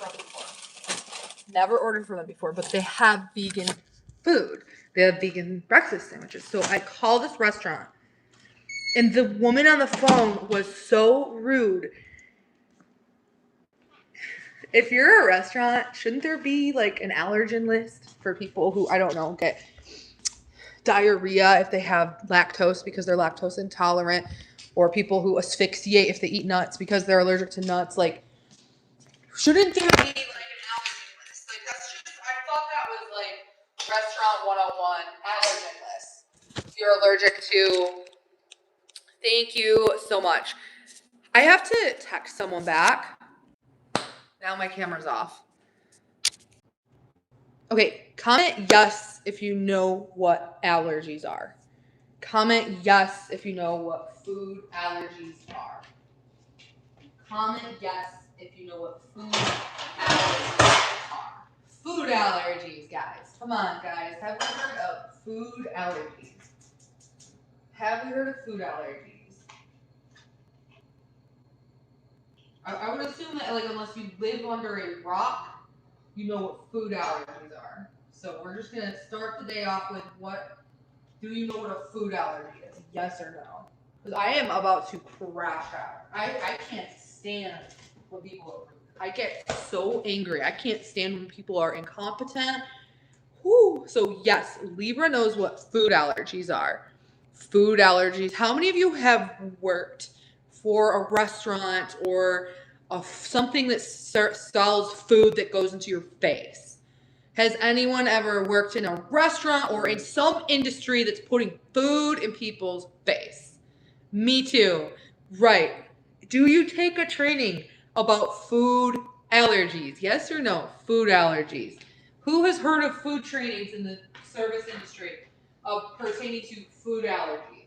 from them before. Never ordered from them before, but they have vegan food. They have vegan breakfast sandwiches. So I call this restaurant, and the woman on the phone was so rude. If you're a restaurant, shouldn't there be like an allergen list for people who, I don't know, get diarrhea if they have lactose because they're lactose intolerant, or people who asphyxiate if they eat nuts because they're allergic to nuts? Like, shouldn't there be like an allergen list? Like, that's just, I thought that was like restaurant 101 allergen list. If you're allergic to, thank you so much. I have to text someone back. Now my camera's off. Okay, comment yes if you know what allergies are. Comment yes if you know what food allergies are. Comment yes if you know what food allergies are. Food allergies, guys. Come on, guys. Have we heard of food allergies? Have we heard of food allergies? I would assume that, like, unless you live under a rock, you know what food allergies are. So we're just going to start the day off with what, do you know what a food allergy is? Yes or no? Because I am about to crash out. I can't stand when people are rude. I get so angry. I can't stand when people are incompetent. Whew. So yes, Libra knows what food allergies are. Food allergies. How many of you have worked for a restaurant or something that sells food that goes into your face? Has anyone ever worked in a restaurant or in some industry that's putting food in people's face? Me too. Right. Do you take a training about food allergies? Yes or no? Food allergies. Who has heard of food trainings in the service industry pertaining to food allergies?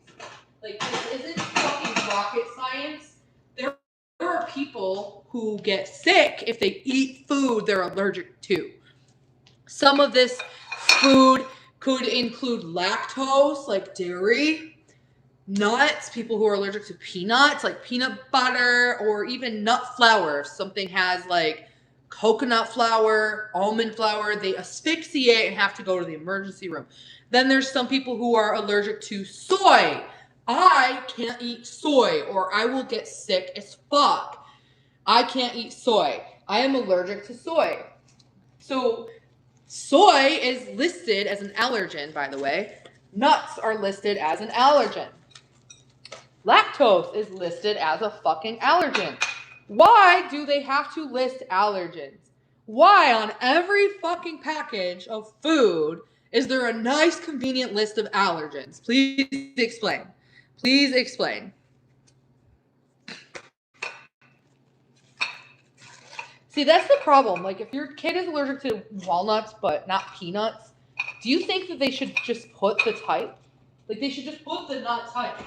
Like, this isn't fucking rocket science. There are people who get sick if they eat food they're allergic to. Some of this food could include lactose, like dairy, nuts, people who are allergic to peanuts, like peanut butter, or even nut flour. If something has like coconut flour, almond flour, they asphyxiate and have to go to the emergency room. Then there's some people who are allergic to soy. I can't eat soy or I will get sick as fuck. I can't eat soy. I am allergic to soy. So soy is listed as an allergen, by the way. Nuts are listed as an allergen. Lactose is listed as a fucking allergen. Why do they have to list allergens? Why on every fucking package of food is there a nice convenient list of allergens? Please explain. Please explain. See, that's the problem. Like, if your kid is allergic to walnuts but not peanuts, do you think that they should just put the type? Like, they should just put the nut type.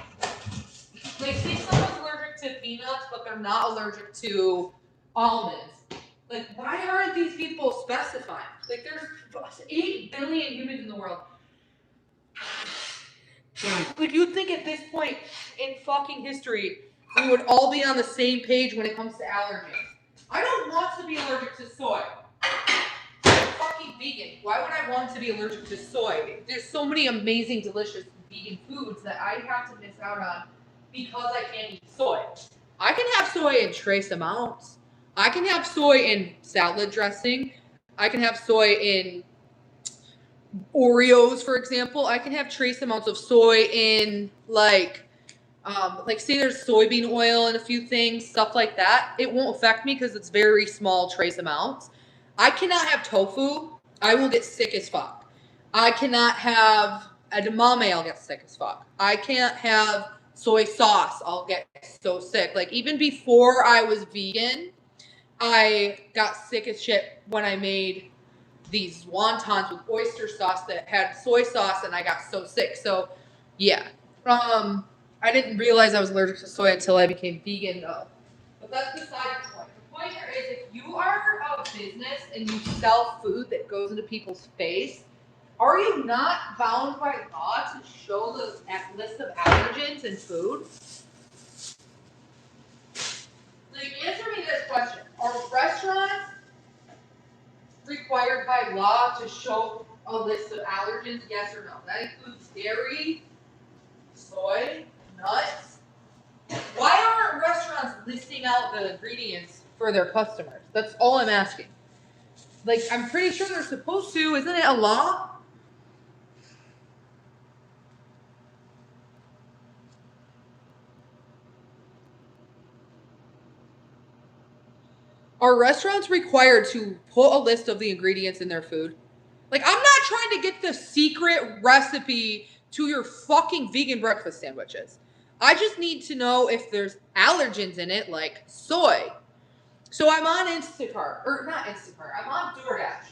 Like, say someone's allergic to peanuts, but they're not allergic to almonds. Like, why aren't these people specified? Like, there's 8 billion humans in the world. Like, you'd think at this point in fucking history, we would all be on the same page when it comes to allergies. I don't want to be allergic to soy. I'm fucking vegan. Why would I want to be allergic to soy? There's so many amazing, delicious vegan foods that I have to miss out on because I can't eat soy. I can have soy in trace amounts. I can have soy in salad dressing. I can have soy in Oreos, for example. I can have trace amounts of soy in like say there's soybean oil and a few things, stuff like that. It won't affect me because it's very small trace amounts. I cannot have tofu. I will get sick as fuck. I cannot have edamame. I'll get sick as fuck. I can't have soy sauce. I'll get so sick. Like, even before I was vegan, I got sick as shit when I made these wontons with oyster sauce that had soy sauce, and I got so sick. So, yeah. I didn't realize I was allergic to soy until I became vegan, though. But that's beside the point. The point here is, if you are a business and you sell food that goes into people's face, are you not bound by law to show the list of allergens in food? Like, answer me this question. Are restaurants required by law to show a list of allergens? Yes or no? That includes dairy, soy, nuts. Why aren't restaurants listing out the ingredients for their customers? That's all I'm asking. Like, I'm pretty sure they're supposed to. Isn't it a law? Are restaurants required to put a list of the ingredients in their food? Like, I'm not trying to get the secret recipe to your fucking vegan breakfast sandwiches. I just need to know if there's allergens in it, like soy. So I'm on Instacart, or not Instacart, I'm on DoorDash.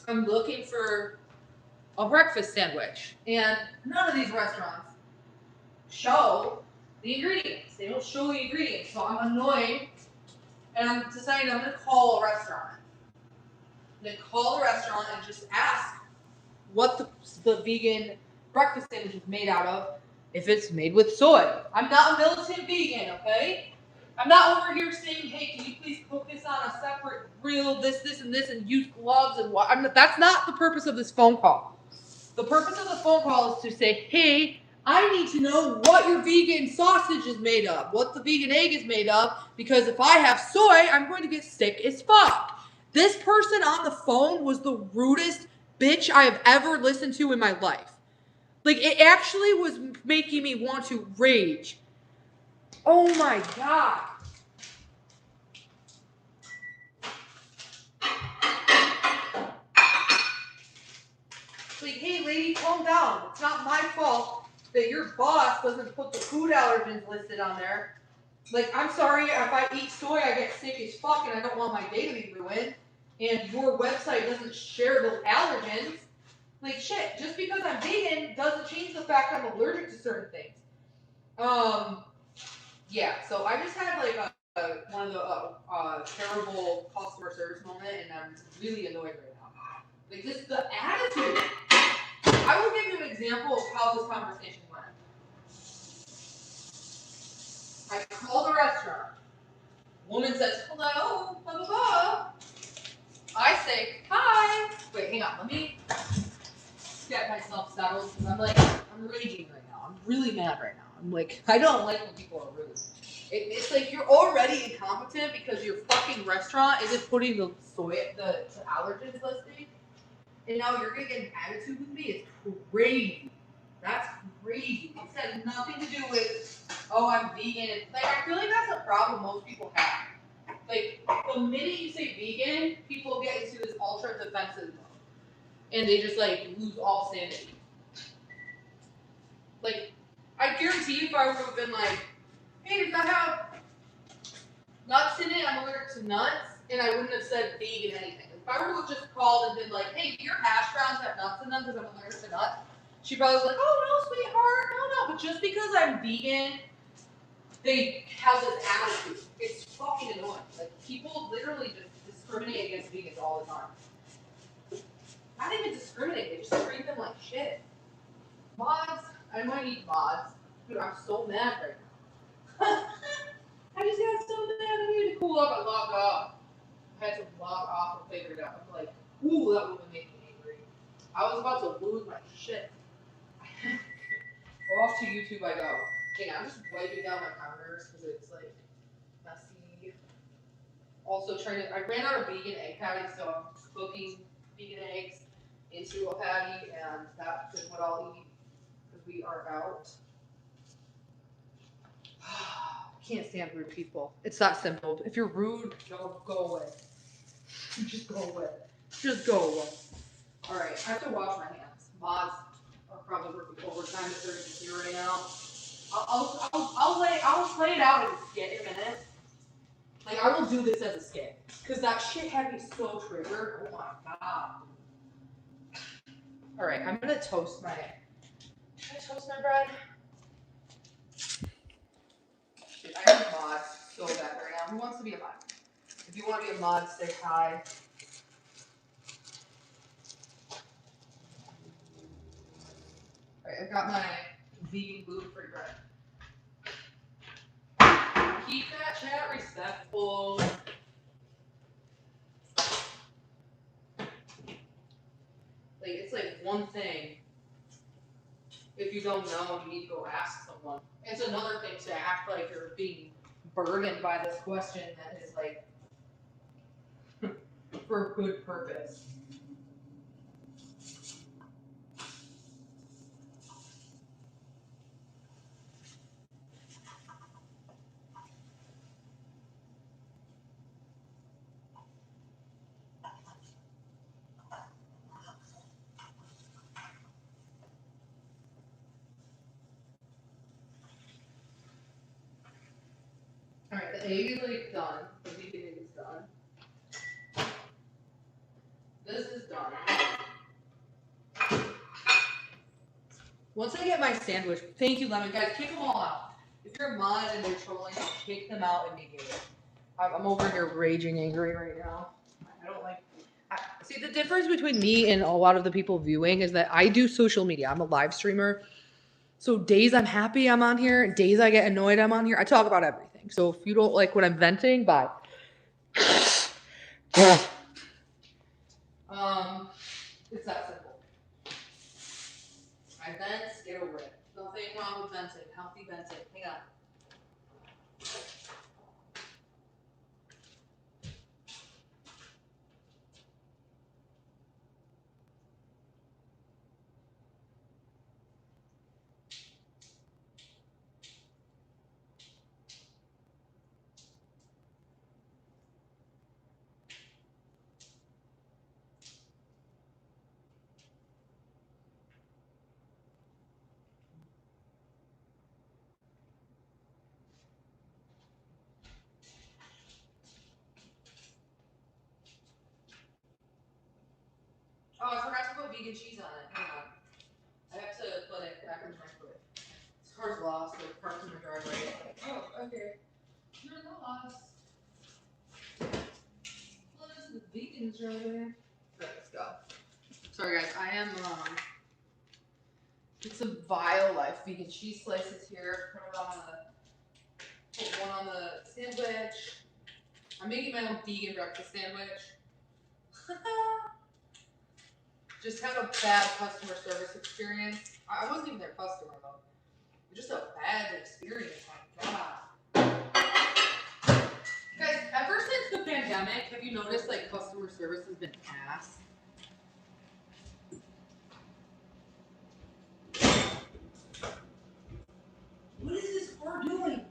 I'm looking for a breakfast sandwich, and none of these restaurants show the ingredients. They don't show the ingredients, so I'm annoyed, and I'm deciding I'm gonna call a restaurant. I'm gonna call the restaurant and just ask what the vegan breakfast sandwich is made out of, if it's made with soy. I'm not a militant vegan, okay? I'm not over here saying, hey, can you please cook this on a separate grill, this, and this, and use gloves and what? That's not the purpose of this phone call. The purpose of the phone call is to say, hey, I need to know what your vegan sausage is made of, what the vegan egg is made of, because if I have soy, I'm going to get sick as fuck. This person on the phone was the rudest bitch I have ever listened to in my life. Like, it actually was making me want to rage. Oh my god. Like, hey lady, calm down. It's not my fault that your boss doesn't put the food allergens listed on there. Like, I'm sorry, if I eat soy, I get sick as fuck and I don't want my day to be ruined. And your website doesn't share those allergens. Like, shit, just because I'm vegan doesn't change the fact I'm allergic to certain things. Yeah, so I just had like one of the terrible customer service moment, and I'm really annoyed right now. Like, just the attitude. I will give you an example of how this conversation went. I called a restaurant. Woman says, hello, blah, blah, blah. I say, hi. Wait, hang on, let me get myself settled, because I'm raging right now. I'm really mad right now. I'm like, I don't like when people are rude. It's like you're already incompetent because your fucking restaurant isn't putting the allergens listing, and now you're gonna get an attitude with me. It's crazy. That's crazy. It has nothing to do with, oh, I'm vegan. Like, I feel like that's a problem most people have. Like, the minute you say vegan, people get into this ultra defensive mode, and they just like lose all sanity. Like, I guarantee you, if I would have been like, hey, does that have nuts in it? I'm allergic to nuts. And I wouldn't have said vegan anything. If I would have just called and been like, hey, your hash browns have nuts in them because I'm allergic to nuts, she probably was like, oh, no, sweetheart, no. But just because I'm vegan, they have this attitude. It's fucking annoying. Like, people literally just discriminate against vegans all the time. Not even discriminate, they just treat them like shit. Mods, I might need mods. Dude, I'm so mad right now. I just got so mad. I needed to cool up. I logged off. I had to log off and figure it out. I'm like, ooh, that woman made me angry. I was about to lose my shit. Off to YouTube I go. Hang on, I'm just wiping down my counters because it's like messy. Also I ran out of vegan egg patties, so I'm cooking vegan eggs into a patty, and that is what I'll eat because we are out. Can't stand rude people. It's that simple. If you're rude, don't go away. Just go away. Just go away. All right, I have to wash my hands. Mods are probably working overtime if they're here right now. I'll play it out as a skit in a minute. Like, I will do this as a skit because that shit had me so triggered. Oh my god. All right, I'm gonna toast my. Should I toast my bread? I need mods so bad right now. Who wants to be a mod? If you want to be a mod, say hi. Alright, I've got my vegan gluten-free bread. Keep that chat respectful. Like, it's like one thing. If you don't know, you need to go ask someone. It's another thing to act like you're being burdened by this question that is like for a good purpose. Alright, the egg is like done. The vegan egg is done. This is done. Once I get my sandwich, thank you, Lemon. Guys, kick them all out. If you're a mod and they're trolling, kick them out immediately. I'm over here raging angry right now. I don't like. See, the difference between me and a lot of the people viewing is that I do social media. I'm a live streamer. So days I'm happy I'm on here, days I get annoyed I'm on here. I talk about everything. So if you don't like what I'm venting, bye. It's that simple. I vent, get over it. Nothing wrong with venting. Healthy venting. Hang on. Oh, I forgot to put vegan cheese on it. Hang on. I have to put it back in the microwave. This car's lost. The car's in the driveway. Oh, okay. You're lost. Well, this is the vegan's driveway. Let's go. Sorry, guys. I am, get some Vile Life vegan cheese slices here. Put one on the sandwich. I'm making my own vegan breakfast sandwich. Just had a bad customer service experience. I wasn't even their customer though. Just a bad experience. My God. Guys, ever since the pandemic, have you noticed like customer service has been ass? What is this car doing?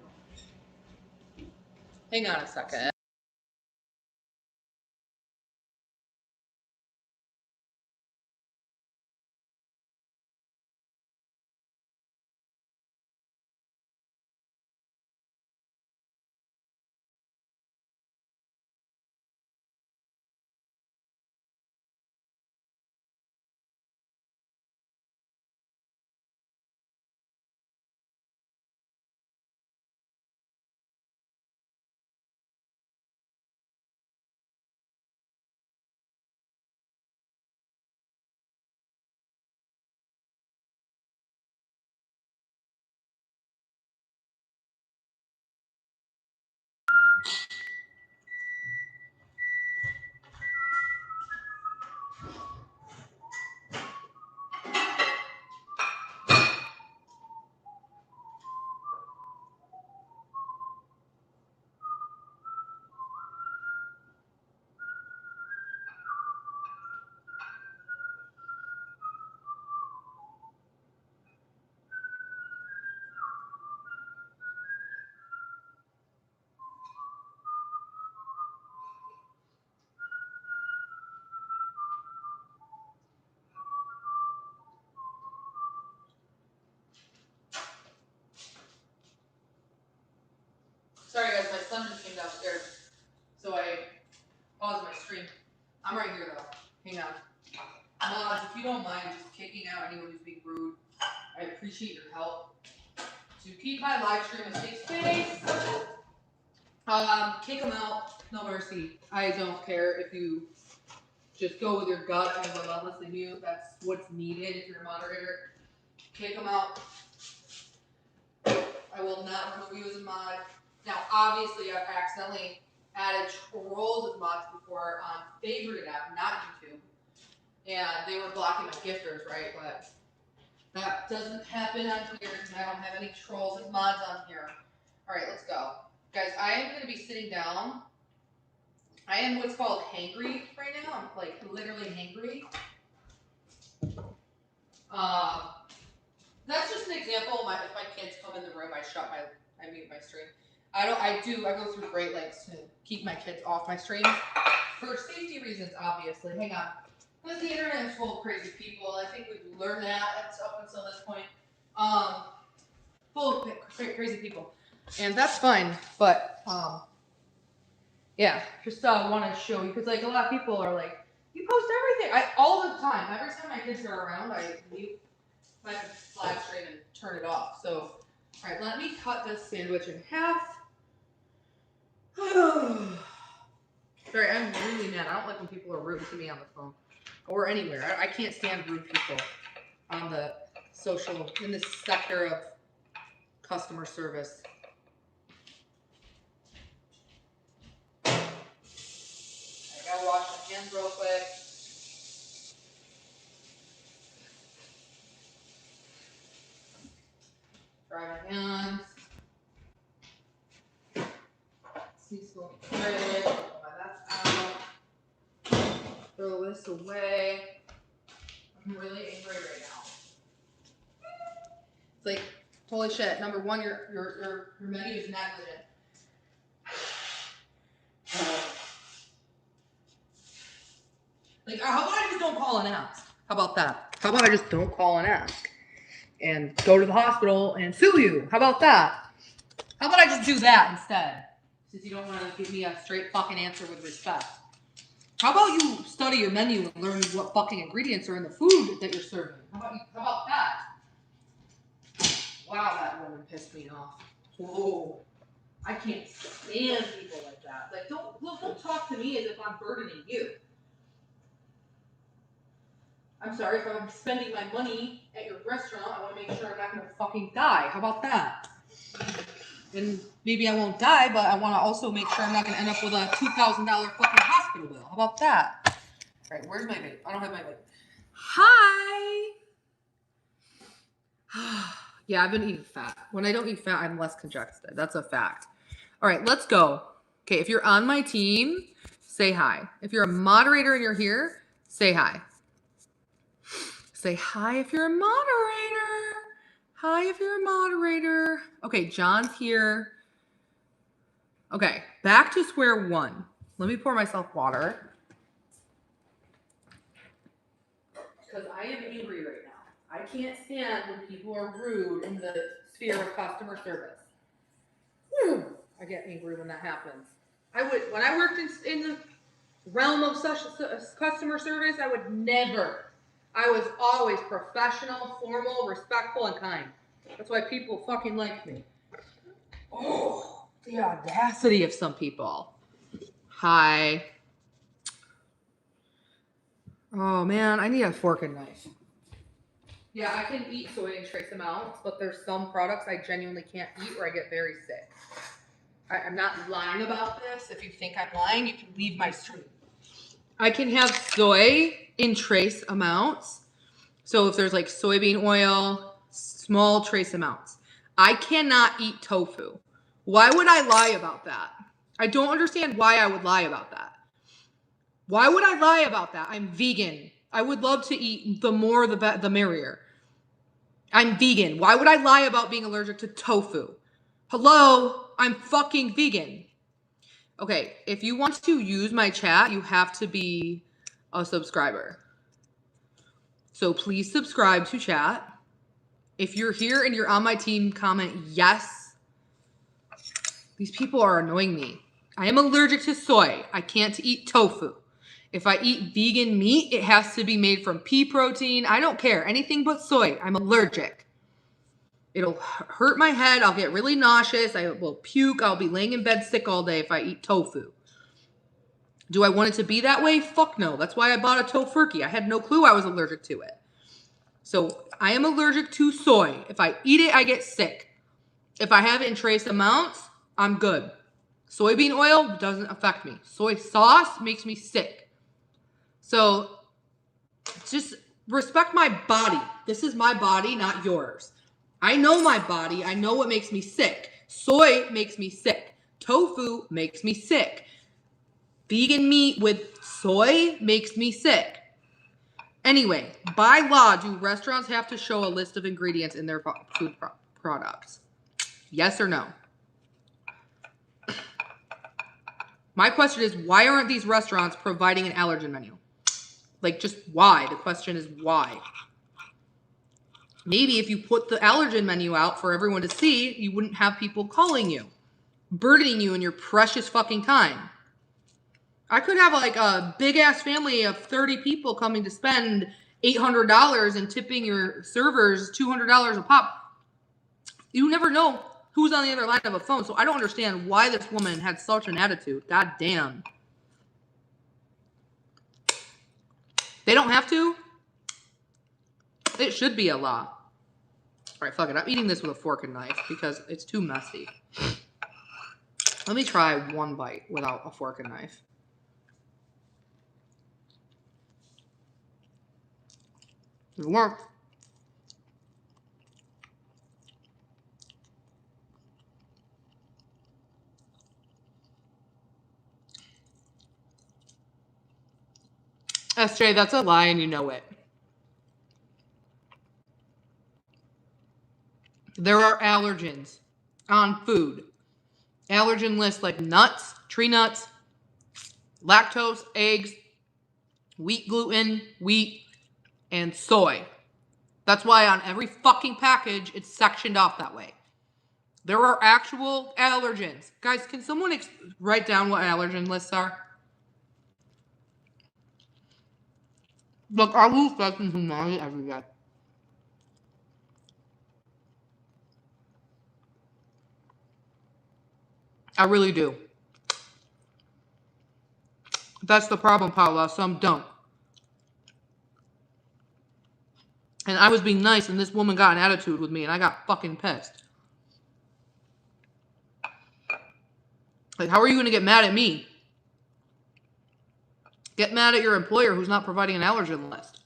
Hang on a second. Sorry guys, my son just came downstairs. So I paused my stream. I'm right here though. Hang on. Mods, if you don't mind just kicking out anyone who's being rude, I appreciate your help. To keep my live stream a safe space, kick them out, no mercy. I don't care if you just go with your gut and relentlessly mute. That's what's needed if you're a moderator. Kick them out. I will not remove you as a mod. Now, obviously, I've accidentally added trolls as mods before on favorited app, not YouTube. and they were blocking my gifters, right? But that doesn't happen on here because I don't have any trolls and mods on here. All right, let's go. Guys, I am going to be sitting down. I am what's called hangry right now. I'm like literally hangry. That's just an example. If my kids come in the room, I mute my stream. I go through great lengths to keep my kids off my streams for safety reasons, obviously. Hang on. Because the internet is full of crazy people. I think we've learned that up until this point. Full of crazy people. And that's fine. But, yeah, just want to show you. Because, like, a lot of people are like, you post everything. All the time. Every time my kids are around, I mute my live stream and turn it off. So, all right, let me cut this sandwich in half. Sorry, I'm really mad. I don't like when people are rude to me on the phone or anywhere. I can't stand rude people on the in this sector of customer service. I gotta wash my hands real quick. Dry my hands. Throw this away. I'm really angry right now. It's like, holy shit. Number one, your menu is negligent. Like, how about I just don't call and ask? How about that? How about I just don't call and ask? And go to the hospital and sue you? How about that? How about I just do that instead? Since you don't want to give me a straight fucking answer with respect. How about you study your menu and learn what fucking ingredients are in the food that you're serving? How about that? Wow, that woman pissed me off. Whoa. I can't stand people like that. Like, don't talk to me as if I'm burdening you. I'm sorry, if I'm spending my money at your restaurant, I want to make sure I'm not going to fucking die. How about that? And maybe I won't die, but I want to also make sure I'm not going to end up with a $2,000 fucking hospital bill. How about that? All right, where's my vape? I don't have my vape. Hi! Yeah, I've been eating fat. When I don't eat fat, I'm less congested. That's a fact. All right, let's go. Okay, if you're on my team, say hi. If you're a moderator and you're here, say hi. Say hi if you're a moderator. Hi if you're a moderator. Okay, John's here. Okay, back to square one. Let me pour myself water. Because I am angry right now. I can't stand when people are rude in the sphere of customer service. Whew, I get angry when that happens. When I worked in the realm of such customer service, I would never. I was always professional, formal, respectful, and kind. That's why people fucking like me. Oh, the audacity of some people. Hi. Oh man, I need a fork and knife. Yeah, I can eat soy in trace amounts, but there's some products I genuinely can't eat or I get very sick. I'm not lying about this. If you think I'm lying, you can leave my stream. I can have soy in trace amounts. So if there's like soybean oil, small trace amounts. I cannot eat tofu. Why would I lie about that? I don't understand why I would lie about that. Why would I lie about that? I'm vegan. I would love to eat the more the merrier. I'm vegan. Why would I lie about being allergic to tofu? Hello, I'm fucking vegan. Okay, if you want to use my chat, you have to be a subscriber. So please subscribe to chat. If you're here and you're on my team, comment yes. These people are annoying me. I am allergic to soy. I can't eat tofu. If I eat vegan meat, it has to be made from pea protein. I don't care. Anything but soy. I'm allergic. It'll hurt my head. I'll get really nauseous. I will puke. I'll be laying in bed sick all day if I eat tofu. Do I want it to be that way? Fuck no. That's why I bought a tofurkey. I had no clue I was allergic to it. So I am allergic to soy. If I eat it, I get sick. If I have it in trace amounts, I'm good. Soybean oil doesn't affect me. Soy sauce makes me sick. So just respect my body. This is my body, not yours. I know my body. I know what makes me sick. Soy makes me sick. Tofu makes me sick. Vegan meat with soy makes me sick. Anyway, by law, do restaurants have to show a list of ingredients in their food products? Yes or no? My question is, why aren't these restaurants providing an allergen menu? Like, just why? The question is why. Maybe if you put the allergen menu out for everyone to see, you wouldn't have people calling you, burdening you in your precious fucking time. I could have like a big ass family of 30 people coming to spend $800 and tipping your servers $200 a pop. You never know who's on the other line of a phone, so I don't understand why this woman had such an attitude. God damn. They don't have to. It should be a law. All right, fuck it. I'm eating this with a fork and knife because it's too messy. Let me try one bite without a fork and knife. It worked. SJ, that's a lie and you know it. There are allergens on food. Allergen lists like nuts, tree nuts, lactose, eggs, wheat gluten, wheat, and soy. That's why on every fucking package, it's sectioned off that way. There are actual allergens. Guys, can someone write down what allergen lists are? Look, I lose fucking humanity every day. I really do. That's the problem, Paula. Some don't. And I was being nice, and this woman got an attitude with me, and I got fucking pissed. Like, how are you going to get mad at me? Get mad at your employer who's not providing an allergen list.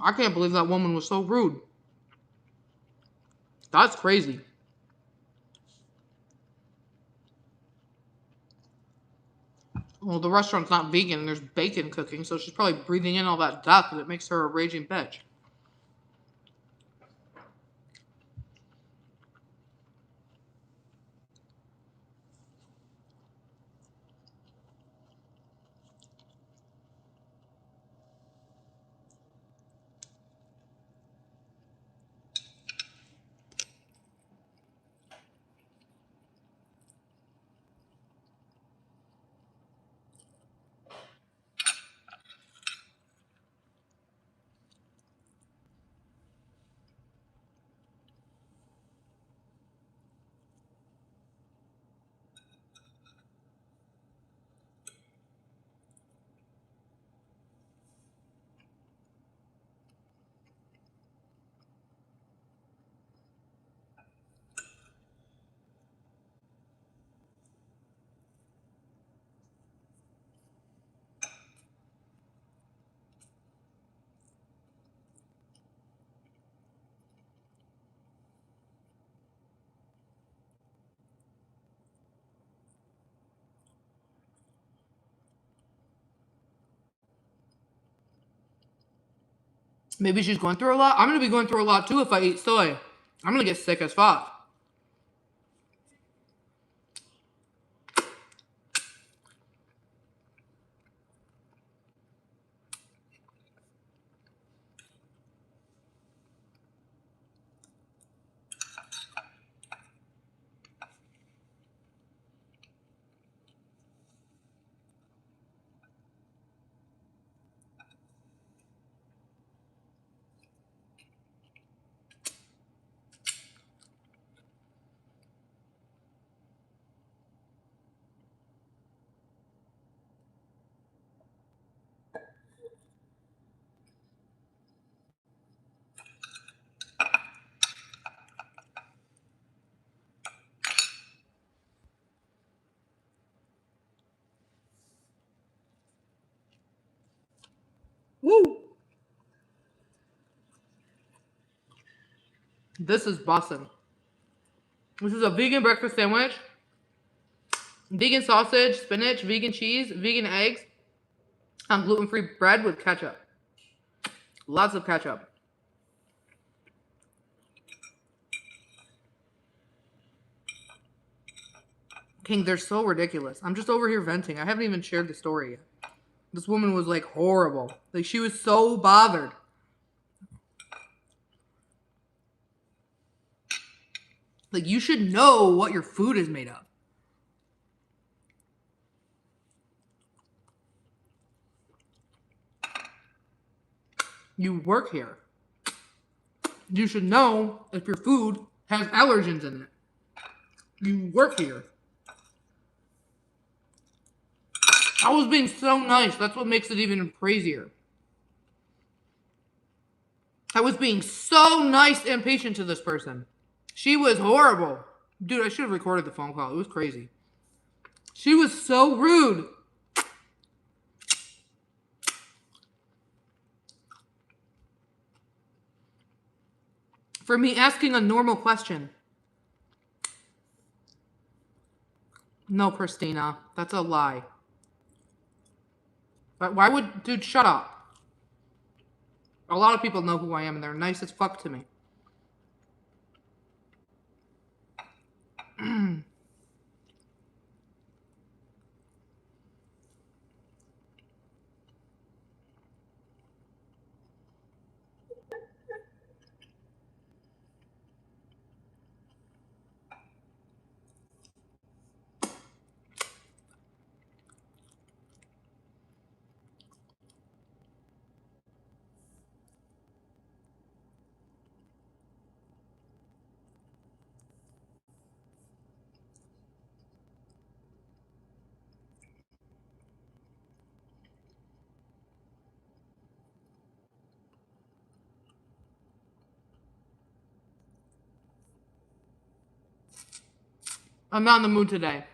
I can't believe that woman was so rude. That's crazy. Well, the restaurant's not vegan and there's bacon cooking, so she's probably breathing in all that death and it makes her a raging bitch. Maybe she's going through a lot. I'm going to be going through a lot too if I eat soy. I'm going to get sick as fuck. Woo! This is bussin'. This is a vegan breakfast sandwich. Vegan sausage, spinach, vegan cheese, vegan eggs, on gluten-free bread with ketchup. Lots of ketchup. King, they're so ridiculous. I'm just over here venting. I haven't even shared the story yet. This woman was like horrible. Like she was so bothered. Like you should know what your food is made of. You work here. You should know if your food has allergens in it. You work here. I was being so nice. That's what makes it even crazier. I was being so nice and patient to this person. She was horrible. Dude, I should have recorded the phone call. It was crazy. She was so rude. For me asking a normal question. No, Christina. That's a lie. But why would... Dude, shut up. A lot of people know who I am and they're nice as fuck to me. I'm not in the mood today.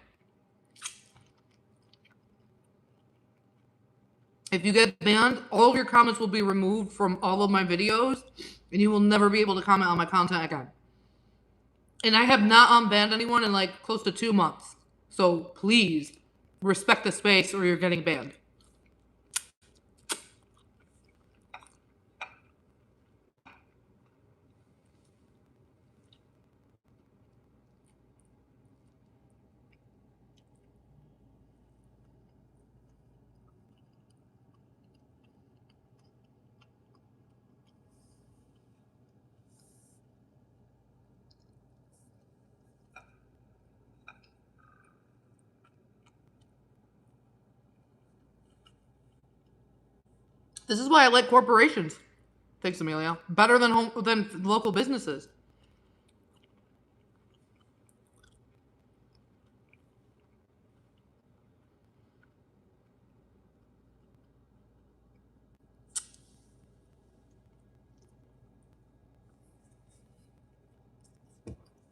If you get banned, all of your comments will be removed from all of my videos, and you will never be able to comment on my content again. And I have not unbanned anyone in like close to 2 months. So please respect the space or you're getting banned. This is why I like corporations. Thanks, Amelia. Better than local businesses.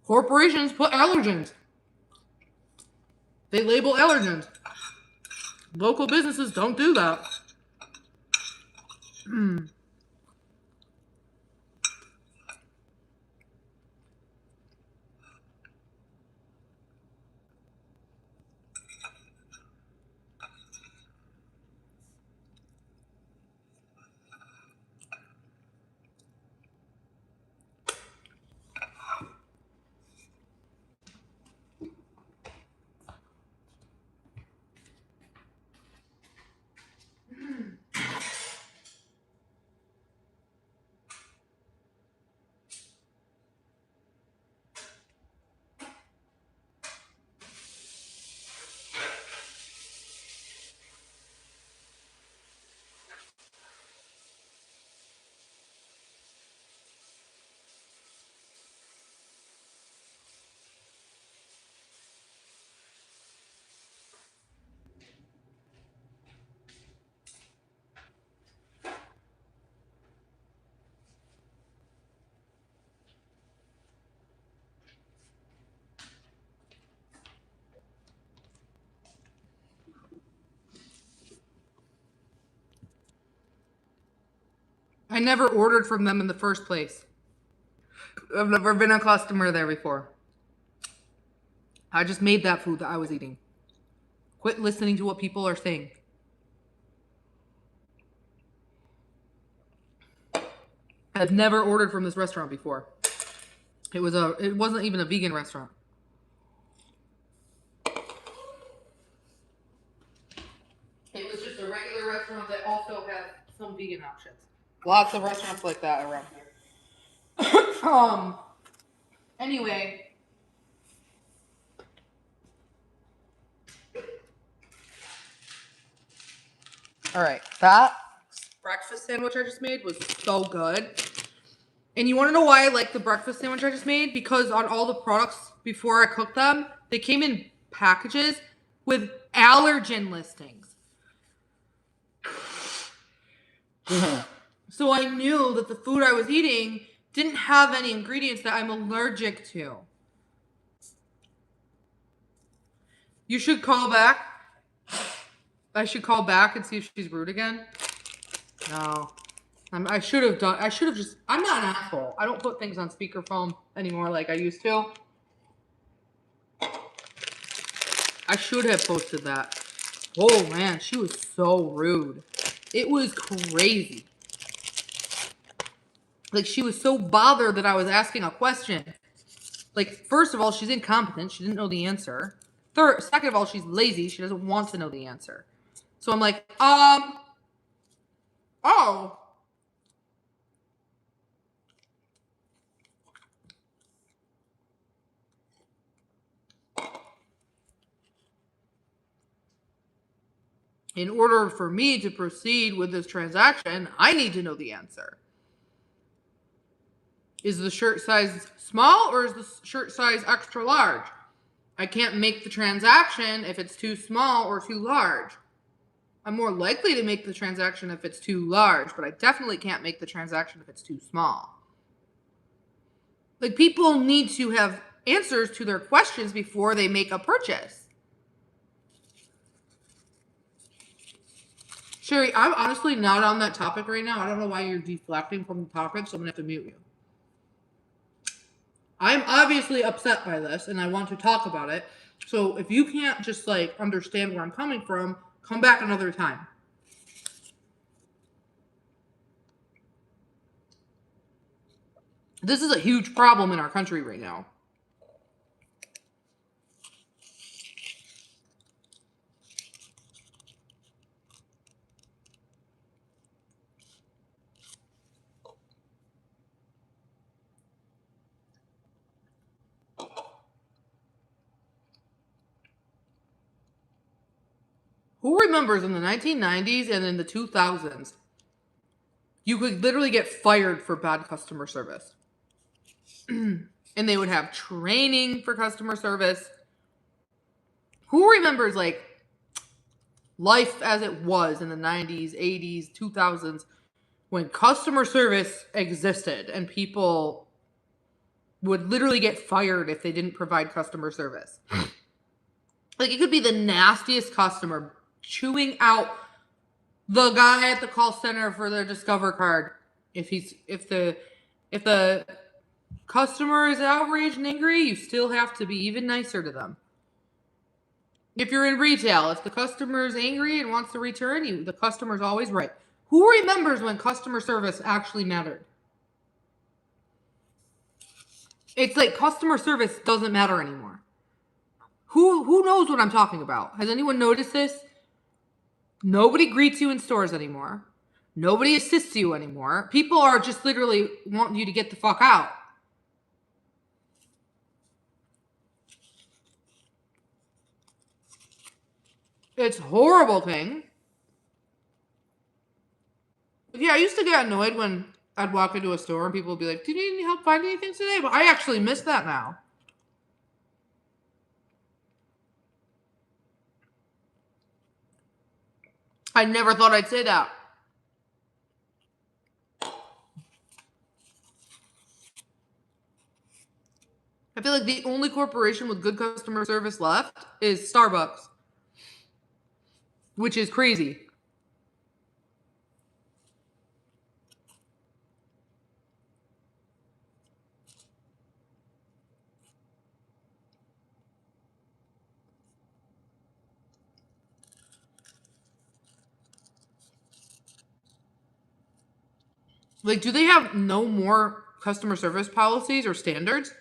Corporations put allergens. They label allergens. Local businesses don't do that. I never ordered from them in the first place. I've never been a customer there before. I just made that food that I was eating. Quit listening to what people are saying. I've never ordered from this restaurant before. It wasn't even a vegan restaurant. It was just a regular restaurant that also had some vegan options. Lots of restaurants like that around here. Anyway. All right, that breakfast sandwich I just made was so good. And you want to know why I like the breakfast sandwich I just made? Because on all the products before I cooked them, they came in packages with allergen listings. So I knew that the food I was eating didn't have any ingredients that I'm allergic to. You should call back. I should call back and see if she's rude again. No. I should have just, I'm not an asshole. I don't put things on speakerphone anymore like I used to. I should have posted that. Oh man, she was so rude. It was crazy. Like, she was so bothered that I was asking a question. Like, first of all, she's incompetent. She didn't know the answer. Second of all, she's lazy. She doesn't want to know the answer. So I'm like, oh. In order for me to proceed with this transaction, I need to know the answer. Is the shirt size small or is the shirt size extra large? I can't make the transaction if it's too small or too large. I'm more likely to make the transaction if it's too large, but I definitely can't make the transaction if it's too small. Like, people need to have answers to their questions before they make a purchase. Sherry, I'm honestly not on that topic right now. I don't know why you're deflecting from the topic, so I'm going to have to mute you. I'm obviously upset by this, and I want to talk about it. So if you can't just, like, understand where I'm coming from, come back another time. This is a huge problem in our country right now. Who remembers in the 1990s and in the 2000s, you could literally get fired for bad customer service? And they would have training for customer service. Who remembers, like, life as it was in the 90s, 80s, 2000s, when customer service existed and people would literally get fired if they didn't provide customer service? Like, it could be the nastiest customer chewing out the guy at the call center for their Discover card. If the customer is outraged and angry, you still have to be even nicer to them. If you're in retail, if the customer is angry and wants to return, the customer's always right. Who remembers when customer service actually mattered? It's like customer service doesn't matter anymore. Who knows what I'm talking about? Has anyone noticed this? Nobody greets you in stores anymore. Nobody assists you anymore. People are just literally wanting you to get the fuck out. It's a horrible thing. Yeah, I used to get annoyed when I'd walk into a store and people would be like, do you need any help finding anything today? But I actually miss that now. I never thought I'd say that. I feel like the only corporation with good customer service left is Starbucks, which is crazy. Like, do they have no more customer service policies or standards?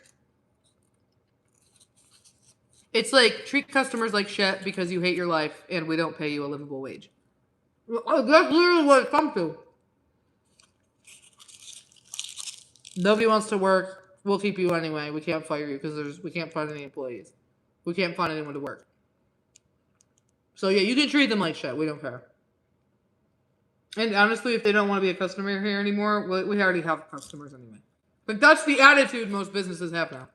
It's like, treat customers like shit because you hate your life and we don't pay you a livable wage. That's literally what it comes to. Nobody wants to work. We'll keep you anyway. We can't fire you because we can't find any employees. We can't find anyone to work. So yeah, you can treat them like shit. We don't care. And honestly, if they don't want to be a customer here anymore, we already have customers anyway. But that's the attitude most businesses have now.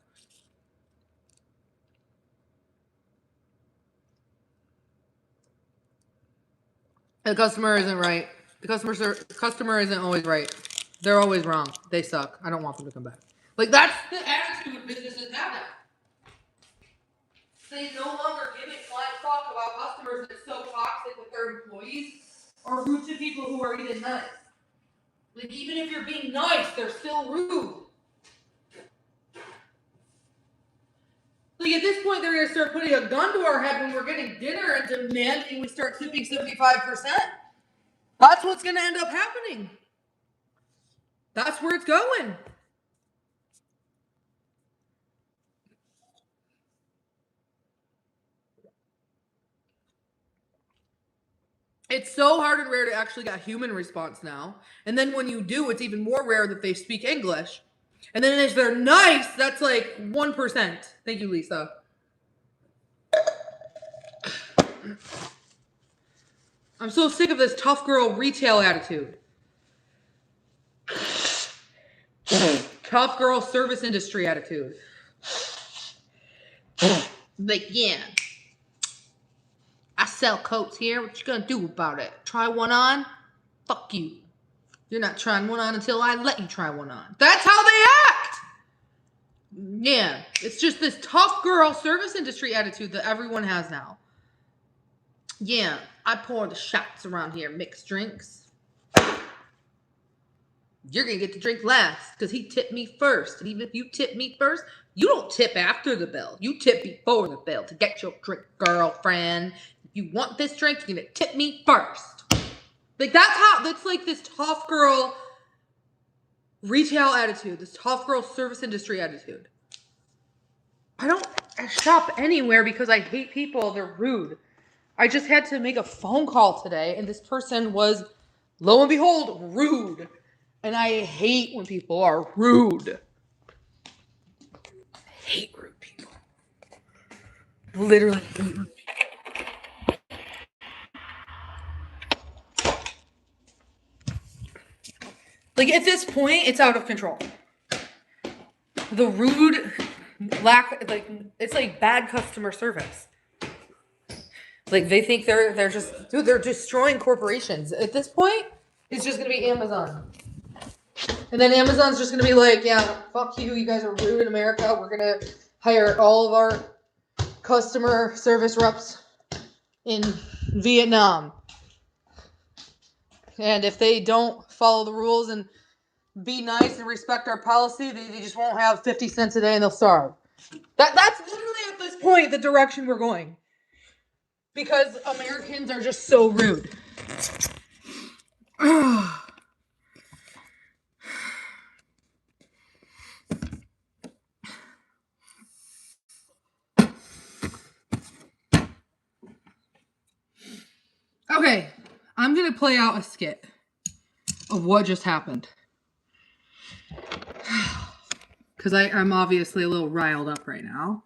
The customer isn't right. The customer isn't always right. They're always wrong. They suck. I don't want them to come back. Like, that's the attitude businesses have now. They no longer give a flying fuck about customers that's so toxic with their employees or rude to people who are even nice. Like, even if you're being nice, they're still rude. Like, at this point, they're going to start putting a gun to our head when we're getting dinner and demanding we start tipping 75%. That's what's going to end up happening. That's where it's going. It's so hard and rare to actually get human response now. And then when you do, it's even more rare that they speak English. And then if they're nice, that's like 1%. Thank you, Lisa. I'm so sick of this tough girl retail attitude. Tough girl service industry attitude. Like, yeah. I sell coats here. What you gonna do about it? Try one on? Fuck you. You're not trying one on until I let you try one on. That's how they act! Yeah. It's just this tough girl service industry attitude that everyone has now. Yeah. I pour the shots around here. Mixed drinks. You're gonna get the drink last because he tipped me first. And even if you tip me first, you don't tip after the bill. You tip before the bill to get your drink, girlfriend. If you want this drink, you're gonna tip me first. Like, that's like this tough girl retail attitude, this tough girl service industry attitude. I don't shop anywhere because I hate people. They're rude. I just had to make a phone call today, and this person was, lo and behold, rude. And I hate when people are rude. I hate rude people. Literally hate rude people. Like, at this point, it's out of control. The rude it's like bad customer service. Like, they think they're just, dude, they're destroying corporations. At this point, it's just gonna be Amazon. And then Amazon's just gonna be like, yeah, fuck you, you guys are rude in America. We're gonna hire all of our customer service reps in Vietnam. And if they don't follow the rules and be nice and respect our policy, they just won't have 50 cents a day and they'll starve. That's literally at this point the direction we're going. Because Americans are just so rude. Okay, I'm going to play out a skit of what just happened. Because I'm obviously a little riled up right now.